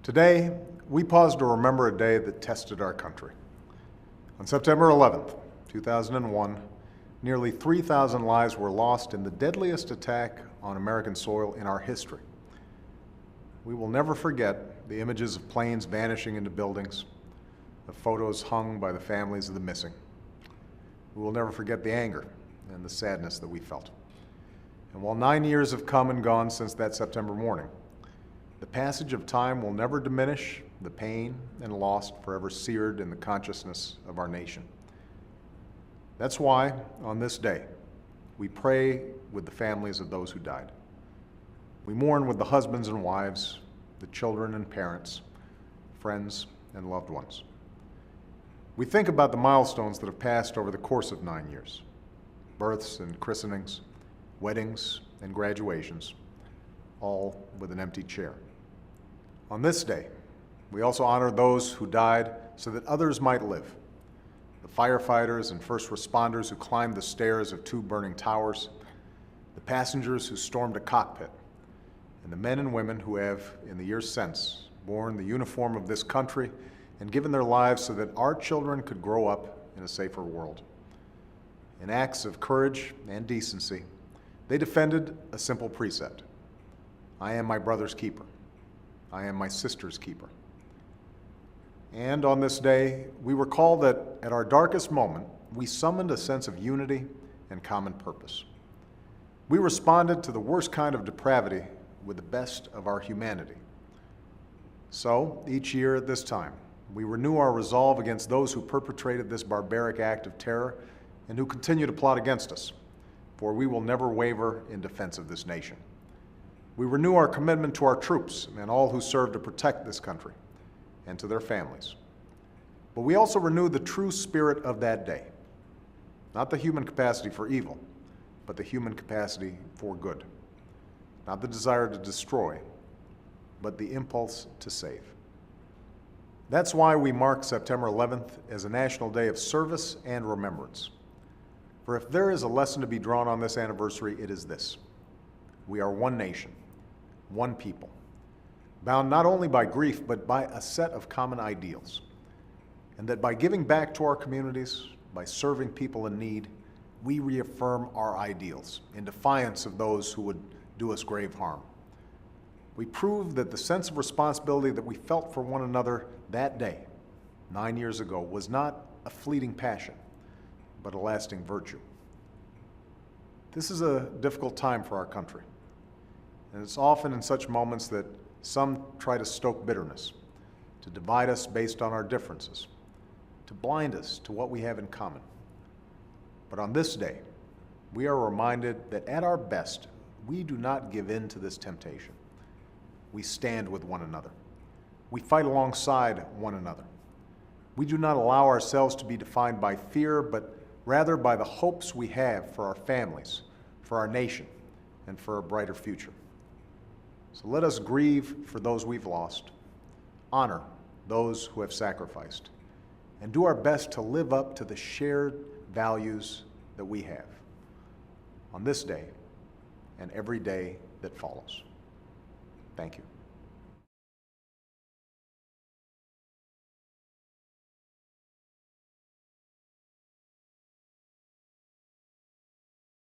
Today, we pause to remember a day that tested our country. On September 11th, 2001, nearly 3,000 lives were lost in the deadliest attack on American soil in our history. We will never forget the images of planes vanishing into buildings, the photos hung by the families of the missing. We will never forget the anger and the sadness that we felt. And while 9 years have come and gone since that September morning, the passage of time will never diminish the pain and loss forever seared in the consciousness of our nation. That's why, on this day, we pray with the families of those who died. We mourn with the husbands and wives, the children and parents, friends and loved ones. We think about the milestones that have passed over the course of 9 years: births and christenings, weddings and graduations, all with an empty chair. On this day, we also honor those who died so that others might live. The firefighters and first responders who climbed the stairs of 2 burning towers, the passengers who stormed a cockpit, and the men and women who have, in the years since, worn the uniform of this country and given their lives so that our children could grow up in a safer world. In acts of courage and decency, they defended a simple precept: I am my brother's keeper. I am my sister's keeper. And on this day, we recall that at our darkest moment, we summoned a sense of unity and common purpose. We responded to the worst kind of depravity with the best of our humanity. So, each year at this time, we renew our resolve against those who perpetrated this barbaric act of terror and who continue to plot against us, for we will never waver in defense of this nation. We renew our commitment to our troops and all who serve to protect this country, and to their families. But we also renew the true spirit of that day, not the human capacity for evil, but the human capacity for good. Not the desire to destroy, but the impulse to save. That's why we mark September 11th as a national day of service and remembrance. For if there is a lesson to be drawn on this anniversary, it is this: we are one nation, one people, bound not only by grief, but by a set of common ideals. And that by giving back to our communities, by serving people in need, we reaffirm our ideals in defiance of those who would do us grave harm. We prove that the sense of responsibility that we felt for one another that day, 9 years ago, was not a fleeting passion, but a lasting virtue. This is a difficult time for our country, and it's often in such moments that some try to stoke bitterness, to divide us based on our differences, to blind us to what we have in common. But on this day, we are reminded that at our best, we do not give in to this temptation. We stand with one another. We fight alongside one another. We do not allow ourselves to be defined by fear, but rather by the hopes we have for our families, for our nation, and for a brighter future. So let us grieve for those we've lost, honor those who have sacrificed, and do our best to live up to the shared values that we have on this day and every day that follows. Thank you.